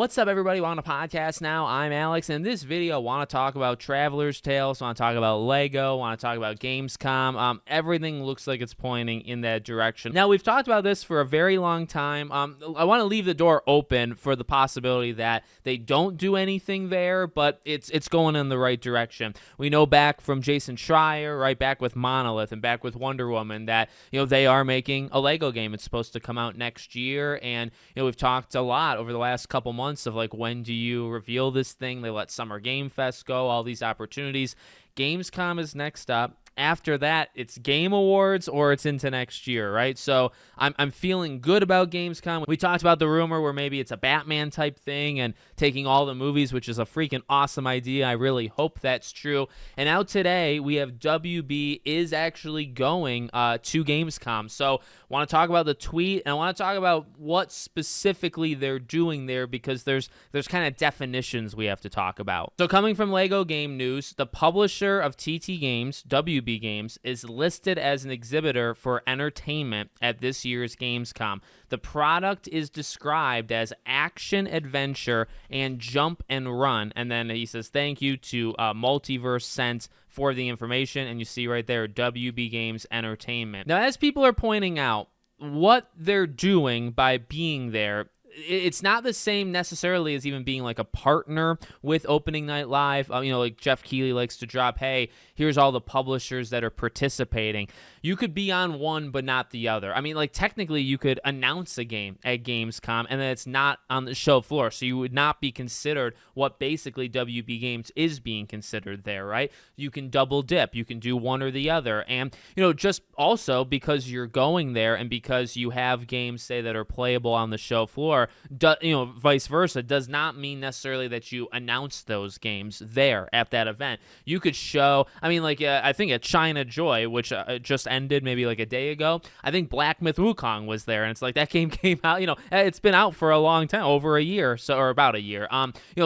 What's up, everybody? Welcome to Podcast Now. I'm Alex, and in this video, I want to talk about Traveler's Tales, I want to talk about Lego, I want to talk about Gamescom. Everything looks like it's pointing in that direction. Now, we've talked about this for a very long time. I want to leave the door open for the possibility that they don't do anything there, but it's going in the right direction. We know back from Jason Schreier, right back with Monolith and back with Wonder Woman, that they are making a Lego game. It's supposed to come out next year, and we've talked a lot over the last couple months of like, when do you reveal this thing? They let Summer Game Fest go, all these opportunities. Gamescom is next up. After that, it's Game Awards or it's into next year, right? So I'm feeling good about Gamescom. We talked about the rumor where maybe it's a Batman type thing and taking all the movies, which is a freaking awesome idea. I really hope that's true. And now today, we have WB is actually going to Gamescom. So I want to talk about the tweet, and I want to talk about what specifically they're doing there, because there's kind of definitions we have to talk about. So coming from Lego Game News, the publisher of TT Games, WB Games, is listed as an exhibitor for entertainment at this year's Gamescom. The product is described as action, adventure, and jump and run. And then he says, thank you to Multiverse Sense for the information. And you see right there, WB Games Entertainment. Now, as people are pointing out, what they're doing by being there, it's not the same necessarily as even being like a partner with Opening Night Live. Like Jeff Keighley likes to drop, hey, here's all the publishers that are participating. You could be on one but not the other. I mean, like, technically you could announce a game at Gamescom and then it's not on the show floor, so you would not be considered what basically WB Games is being considered there, right? You can double dip. You can do one or the other. And, just also because you're going there and because you have games, say, that are playable on the show floor, vice versa, does not mean necessarily that you announce those games there at that event. You could show, I think at China Joy, which just ended maybe like a day ago, I think Black Myth Wukong was there, and it's like that game came out, it's been out for a long time, over a year, or about a year.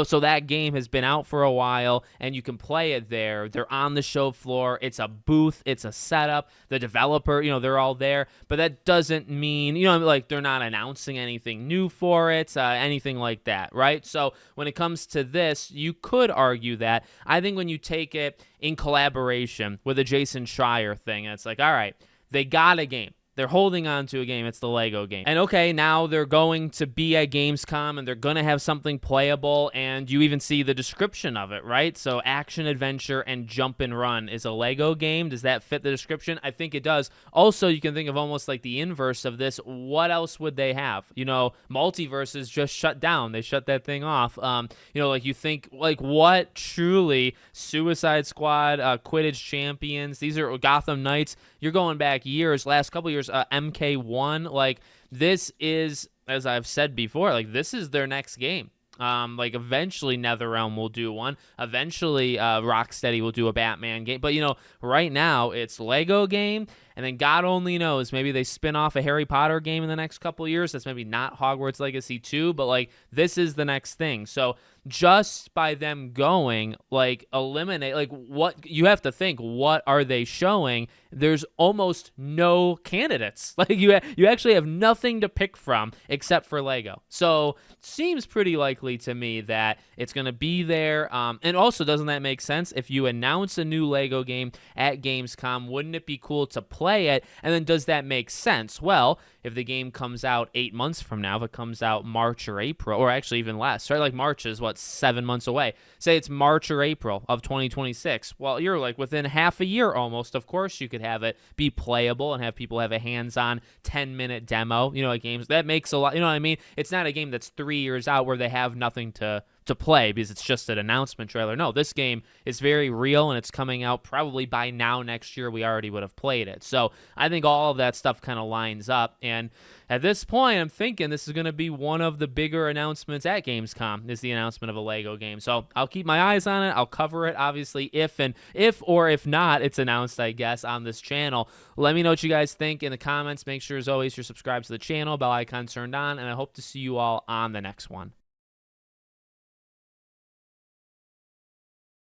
So that game has been out for a while, and you can play it there. They're on the show floor. It's a booth. It's a setup. The developer, they're all there, but that doesn't mean, they're not announcing anything new for it, anything like that, right? So when it comes to this, you could argue that. I think when you take it in collaboration with a Jason Schreier thing, it's like, all right, they got a game. They're holding on to a game. It's the Lego game. And okay, now they're going to be at Gamescom and they're going to have something playable, and you even see the description of it, right? So action, adventure, and jump and run is a Lego game. Does that fit the description? I think it does. Also, you can think of almost like the inverse of this. What else would they have? Multiverse is just shut down. They shut that thing off. You think, like, what truly Suicide Squad, Quidditch Champions, these are Gotham Knights. You're going back years, last couple years, MK1, like, this is, as I've said before, like, this is their next game. Eventually NetherRealm will do one. Eventually Rocksteady will do a Batman game. But, right now it's Lego game, and then God only knows, maybe they spin off a Harry Potter game in the next couple years. That's maybe not Hogwarts Legacy 2, but, like, this is the next thing. So just by them going, like, eliminate, like, what you have to think, what are they showing? There's almost no candidates. Like, you actually have nothing to pick from except for Lego. So seems pretty likely to me that it's going to be there. And also, doesn't that make sense? If you announce a new Lego game at Gamescom, wouldn't it be cool to play it? And then does that make sense? Well, if the game comes out 8 months from now, if it comes out March or April, or actually even less, right? Like, March is 7 months away. Say it's March or April of 2026. Well, you're like within half a year almost. Of course, you could have it be playable and have people have a hands-on 10-minute demo, at games. That makes a lot, It's not a game that's 3 years out where they have nothing to play because it's just an announcement trailer. No, this game is very real, and it's coming out probably by now next year. We already would have played it. So I think all of that stuff kind of lines up. And at this point, I'm thinking this is going to be one of the bigger announcements at Gamescom, is the announcement of a Lego game. So I'll keep my eyes on it. I'll cover it, obviously, if not it's announced, I guess, on this channel. Let me know what you guys think in the comments. Make sure, as always, you're subscribed to the channel, bell icon turned on, and I hope to see you all on the next one.